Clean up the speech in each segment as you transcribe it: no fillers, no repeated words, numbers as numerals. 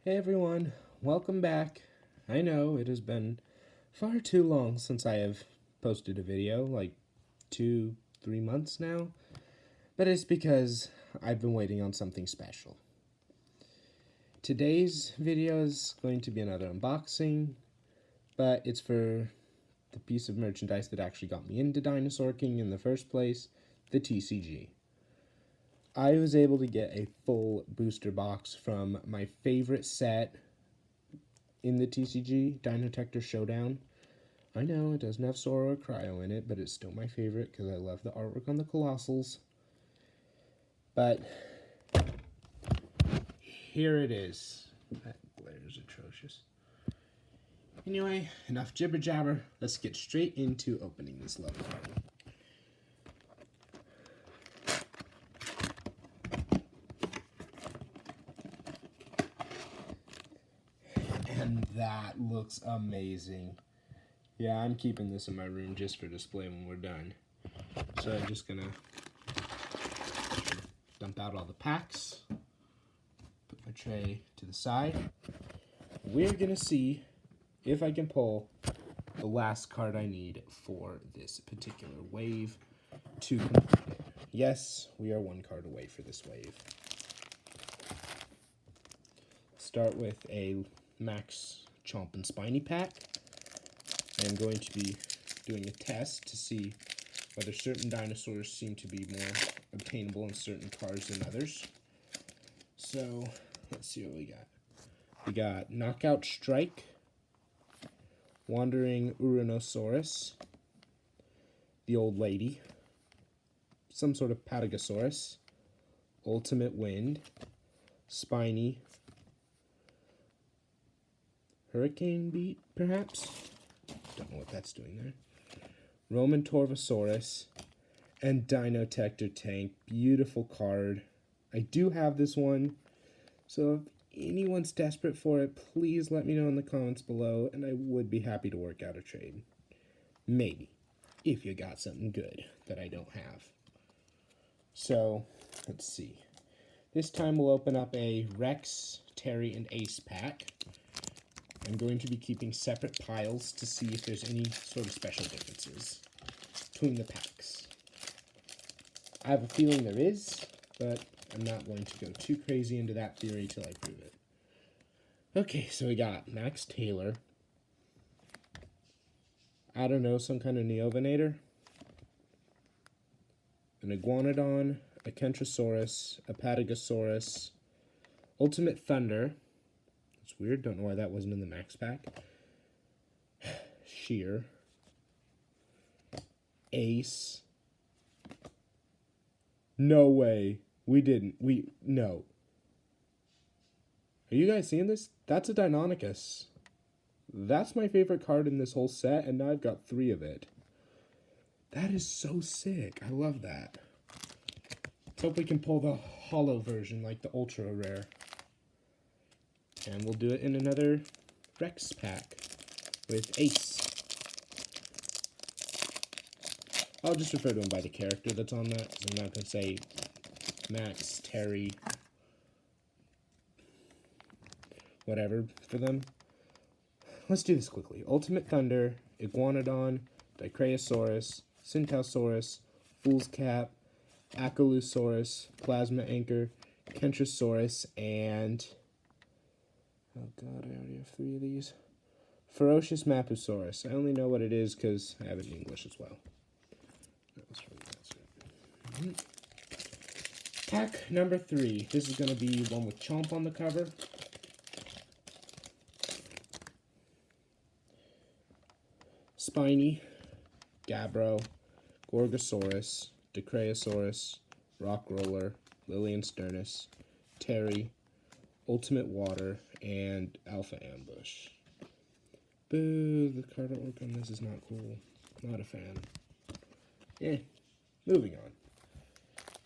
Hey everyone, welcome back. I know it has been far too long since I have posted a video, like 2-3 months now, but it's because I've been waiting on something special. Today's video is going to be another unboxing, but it's for the piece of merchandise that actually got me into Dinosaur King in the first place, the TCG. I was able to get a full booster box from my favorite set in the TCG, DinoTector Showdown. I know it doesn't have Sora or Cryo in it, but it's still my favorite because I love the artwork on the Colossals. But here it is. That glare is atrocious. Anyway, enough jibber jabber. Let's get straight into opening this love card. And that looks amazing. Yeah, I'm keeping this in my room just for display when we're done. So I'm just gonna dump out all the packs, put my tray to the side. We're gonna see if I can pull the last card I need for this particular wave to complete it. Yes, we are one card away for this wave. Start with a Max Chomp and Spiny pack. I'm going to be doing a test to see whether certain dinosaurs seem to be more obtainable in certain cards than others. So, let's see what we got. We got Knockout Strike, Wandering Uranosaurus, the Old Lady, some sort of Patagosaurus, Ultimate Wind, Spiny, Hurricane Beat, perhaps? Don't know what that's doing there. Roman Torvosaurus, and DinoTector Tank. Beautiful card. I do have this one, so if anyone's desperate for it, please let me know in the comments below, and I would be happy to work out a trade. Maybe, if you got something good that I don't have. So, let's see. This time we'll open up a Rex, Terry, and Ace pack. I'm going to be keeping separate piles to see if there's any sort of special differences between the packs. I have a feeling there is, but I'm not going to go too crazy into that theory till I prove it. Okay, so we got Max Taylor. I don't know, some kind of Neovinator. An Iguanodon, a Kentrosaurus, a Patagosaurus, Ultimate Thunder. It's weird, don't know why that wasn't in the Max pack. Sheer. Ace. No way. We didn't. No. Are you guys seeing this? That's a Deinonychus. That's my favorite card in this whole set, and now I've got 3 of it. That is so sick. I love that. Let's hope we can pull the holo version, like the ultra rare. And we'll do it in another Rex pack with Ace. I'll just refer to him by the character that's on that, because I'm not going to say Max, Terry, whatever for them. Let's do this quickly. Ultimate Thunder, Iguanodon, Dicraeosaurus, Centausaurus, Fool's Cap, Achylosaurus, Plasma Anchor, Kentrosaurus, and... oh god, I already have 3 of these. Ferocious Mapusaurus. I only know what it is because I have it in English as well. That was from that set. Pack number 3. This is going to be one with Chomp on the cover. Spiny, Gabbro, Gorgosaurus, Dicraeosaurus, Rockroller, Liliensternus, Terry, Ultimate Water, and Alpha Ambush. Boo, the card artwork on this is not cool. Not a fan. Moving on.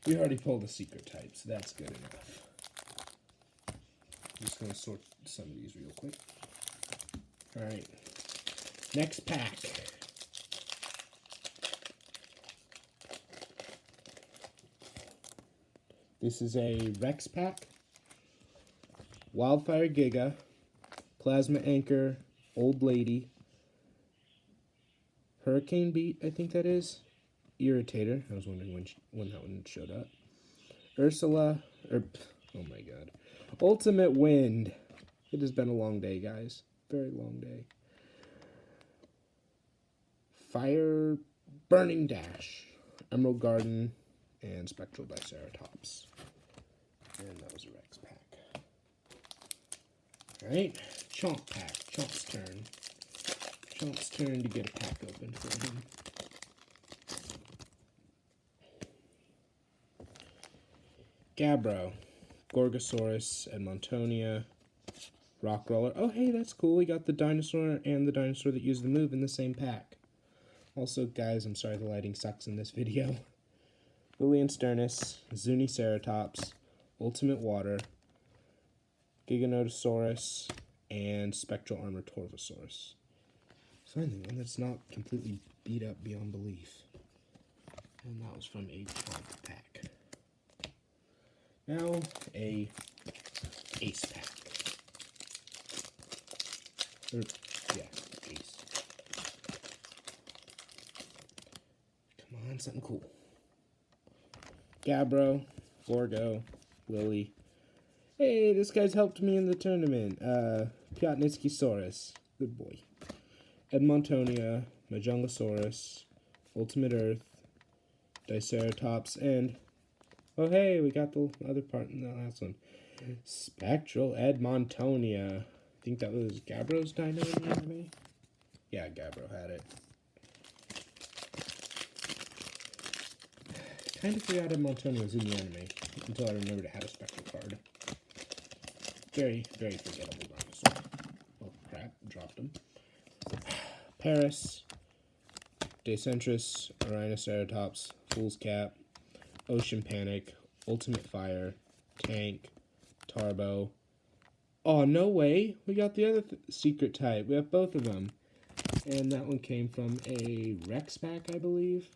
We already pulled the secret type, so that's good enough. I'm just going to sort some of these real quick. Alright. Next pack. This is a Rex pack. Wildfire Giga, Plasma Anchor, Old Lady, Hurricane Beat, I think that is, Irritator, I was wondering when that one showed up, Ursula, oh my god, Ultimate Wind. It has been a long day, guys, very long day. Fire Burning Dash, Emerald Garden, and Spectral Diceratops. And that was a Rex pack. Alright, Chomp pack. Chomp's turn. Chomp's turn to get a pack open for him. Gabbro, Gorgosaurus, Edmontonia, Rockroller. Oh, hey, that's cool. We got the dinosaur and the dinosaur that used the move in the same pack. Also, guys, I'm sorry the lighting sucks in this video. Lilian Sternus, Zuniceratops, Ultimate Water, Giganotosaurus, and Spectral Armor Torvosaurus. Finally, one that's not completely beat up beyond belief. And that was from a Chomp pack. Now, a Ace pack. Yeah, Ace. Come on, something cool. Gabbro, Gorgo, Lily. Hey, this guy's helped me in the tournament. Pyotnitskysaurus. Good boy. Edmontonia, Majungasaurus, Ultimate Earth, Diceratops, and... oh, hey, we got the other part in the last one. Spectral Edmontonia. I think that was Gabbro's dino in the anime? Yeah, Gabbro had it. Kind of forgot Edmontonia was in the anime until I remembered it had a Spectral card. Very, very forgettable dinosaur. Oh, crap. Dropped him. Paris, Decentris, Rhinoceratops, Fool's Cap, Ocean Panic, Ultimate Fire, Tank, Tarbo. Oh, no way. We got the other secret type. We have both of them. And that one came from a Rex pack, I believe.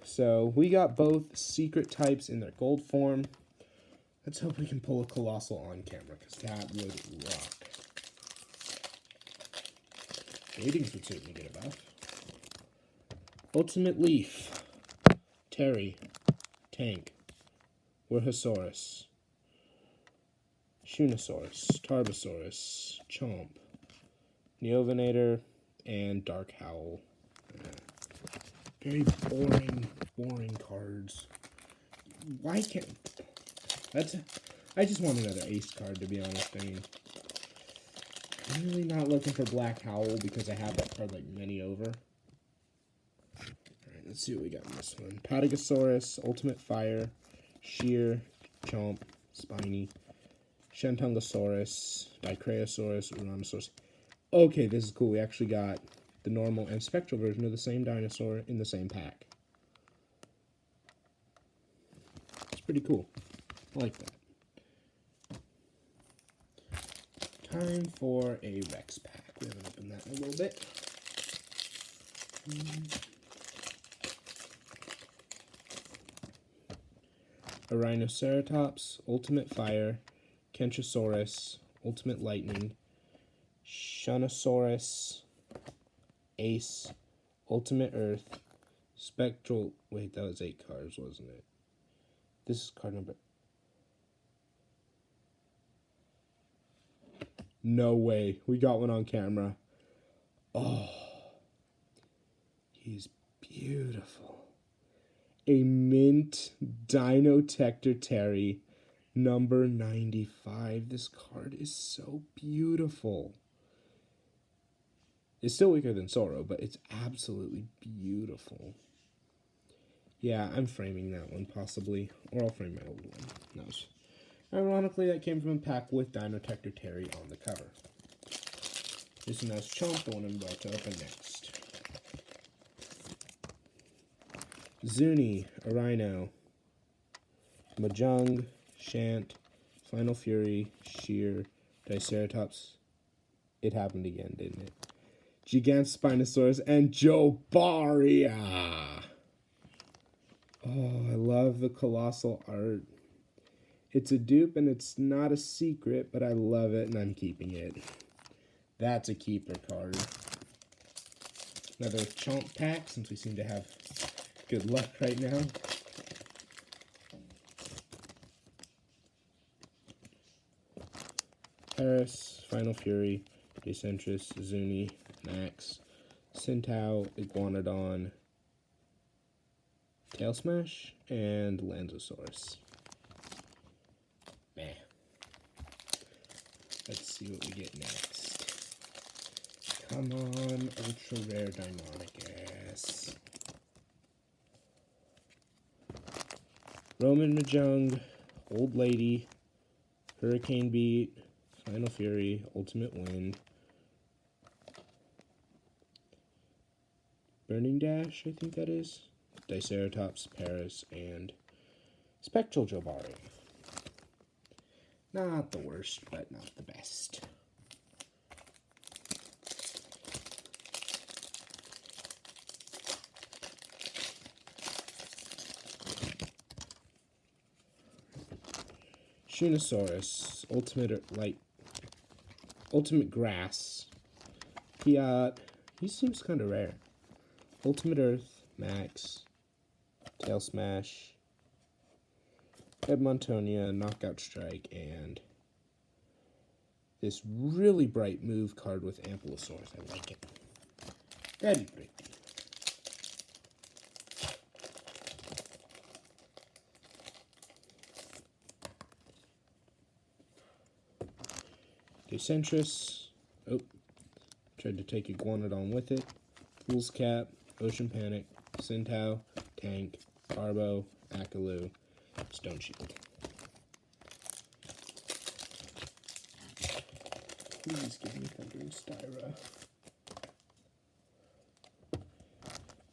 So, we got both secret types in their gold form. Let's hope we can pull a Colossal on camera, because that would rock. Ratings would certainly get a buff. Ultimate Leaf, Terry, Tank, Werhosaurus, Shunosaurus, Tarbosaurus, Chomp, Neovinator, and Dark Howl. Very boring cards. Why can't... I just want another Ace card, to be honest. I mean, I'm really not looking for Black Howl because I have that card like many over. Alright, let's see what we got in this one. Patagosaurus, Ultimate Fire, Shear, Chomp, Spiny, Shentungosaurus, Dicraeosaurus, Uranosaurus. Okay, this is cool. We actually got the normal and spectral version of the same dinosaur in the same pack. It's pretty cool. I like that. Time for a Rex pack. We haven't opened that in a little bit. A Rhinoceratops, Ultimate Fire, Kentrosaurus, Ultimate Lightning, Shunosaurus, Ace, Ultimate Earth, Spectral... wait, that was 8 cards, wasn't it? This is card number... no way. We got one on camera. Oh. He's beautiful. A mint DinoTector Terry, number 95. This card is so beautiful. It's still weaker than Sorrow, but it's absolutely beautiful. Yeah, I'm framing that one, possibly. Or I'll frame my old one. That was... ironically, that came from a pack with DinoTector Terry on the cover. This one has Chomp, the one I'm about to open next. Zuni, a Rhino, Majung, Shant, Final Fury, Shear, Diceratops. It happened again, didn't it? Gigantospinosaurus, and Jobaria. Oh, I love the Colossal art. It's a dupe and it's not a secret, but I love it and I'm keeping it. That's a keeper card. Another chomp pack, since we seem to have good luck right now. Paris, Final Fury, Decentris, Zuni, Max, Centaur, Iguanodon, Tail Smash, and Lanzosaurus. Meh. Let's see what we get next. Come on, ultra rare Deinonychus. Roman Mahjong, Old Lady, Hurricane Beat, Final Fury, Ultimate Wind, Burning Dash, I think that is, Diceratops, Paris, and Spectral Jobari. Not the worst, but not the best. Shinosaurus, Ultimate Grass, Fiat, he seems kind of rare. Ultimate Earth, Max, Tail Smash, Edmontonia, Knockout Strike, and this really bright move card with Ampelosaurus. I like it. Very pretty. Decentris. Oh, tried to take Iguanodon with it. Fool's Cap, Ocean Panic, Centaur, Tank, Carbo, Akaloo, Stone Shield. Please give me Thunder and Styra.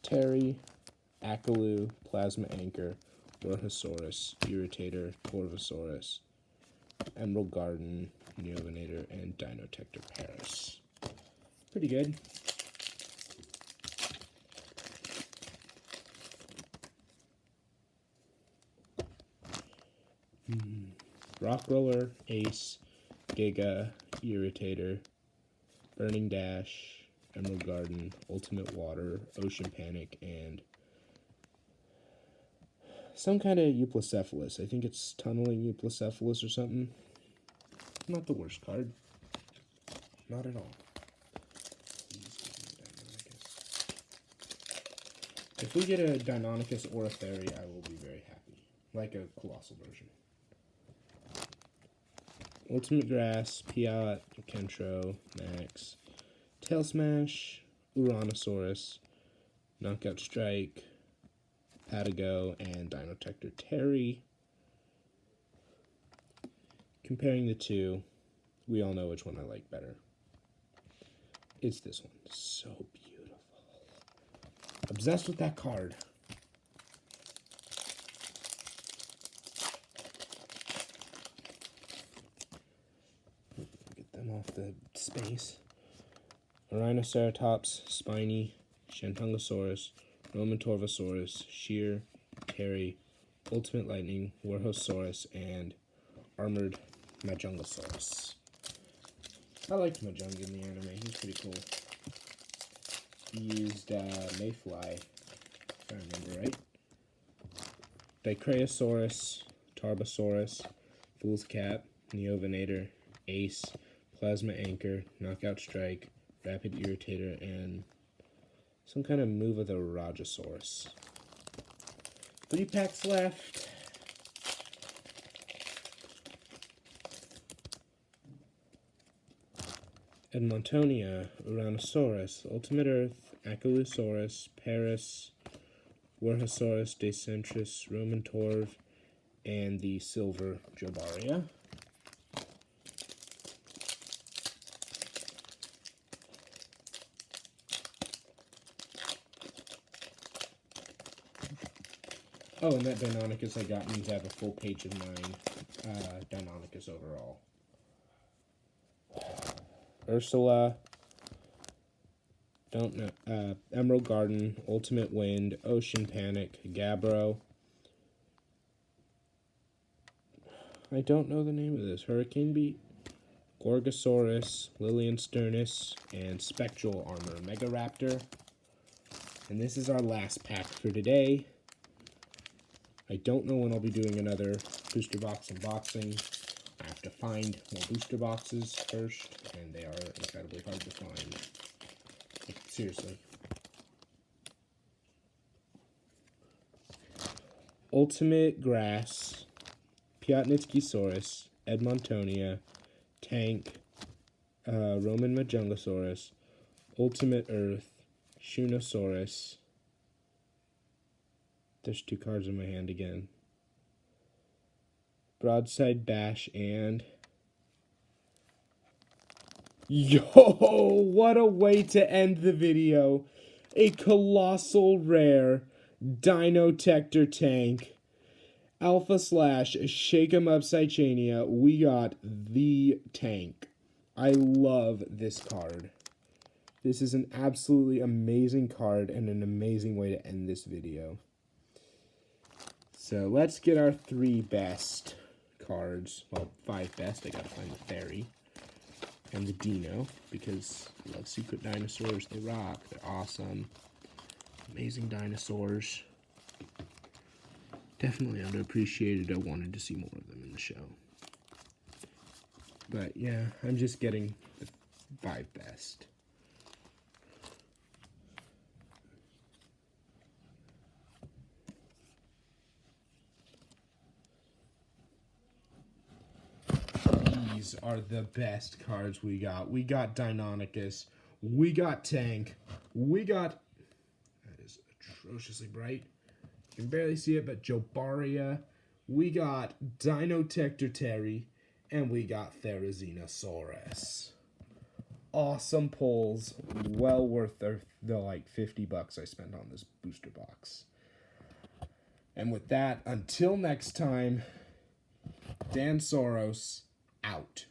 Terry, Akaloo, Plasma Anchor, Warhosaurus, Irritator, Corvosaurus, Emerald Garden, Neovinator, and DinoTector Paris. Pretty good. Rockroller, Ace, Giga, Irritator, Burning Dash, Emerald Garden, Ultimate Water, Ocean Panic, and some kind of Euplocephalus. I think it's Tunneling Euplocephalus or something. Not the worst card. Not at all. If we get a Deinonychus or a Fairy, I will be very happy. Like a Colossal version. Ultimate Grass, Piat, Kentro, Max, Tail Smash, Uranosaurus, Knockout Strike, Patago, and DinoTector Terry. Comparing the two, we all know which one I like better. It's this one. So beautiful. Obsessed with that card. Get them off the space. Rhinoceratops, Spiny, Shantungosaurus, Roman Torvosaurus, Shear, Terry, Ultimate Lightning, Warhosaurus, and Armored Majungasaurus. I liked Mahjong in the anime. He was pretty cool. He used Mayfly, if I remember right. Dicraeosaurus, Tarbosaurus, Fool's Cap, Neovinator, Ace, Plasma Anchor, Knockout Strike, Rapid Irritator, and some kind of move of the Rajasaurus. 3 packs left. Edmontonia, Uranosaurus, Ultimate Earth, Achalusaurus, Paris, Warhosaurus, Decentris, Roman Torv, and the Silver Jobaria. Oh, and that Deinonychus I got means I have a full page of 9 Deinonychus overall. Ursula, don't know, Emerald Garden, Ultimate Wind, Ocean Panic, Gabbro, I don't know the name of this. Hurricane Beat, Gorgosaurus, Lilian Sternus, and Spectral Armor Megaraptor. And this is our last pack for today. I don't know when I'll be doing another booster box unboxing. I have to find more booster boxes first, and they are incredibly hard to find. Like, seriously. Ultimate Grass, Pyotnitskysaurus, Edmontonia, Tank, Roman Majungasaurus, Ultimate Earth, Shunosaurus. There's 2 cards in my hand again. Broadside Bash and... Yo, what a way to end the video. A Colossal Rare DinoTector Tank. Alpha Slash Shake 'em Up Cychania. We got the tank. I love this card. This is an absolutely amazing card and an amazing way to end this video. So let's get our 3 best cards. Well, 5 best. I gotta find the Fairy and the Dino because I love Secret Dinosaurs. They rock. They're awesome. Amazing dinosaurs. Definitely underappreciated. I wanted to see more of them in the show. But yeah, I'm just getting the 5 best. These are the best cards we got. We got Deinonychus. We got Tank. We got... That is atrociously bright. You can barely see it, but Jobaria. We got DinoTector Terry. And we got Therizinosaurus. Awesome pulls. Well worth the like $50 I spent on this booster box. And with that, until next time, Dan Soros out.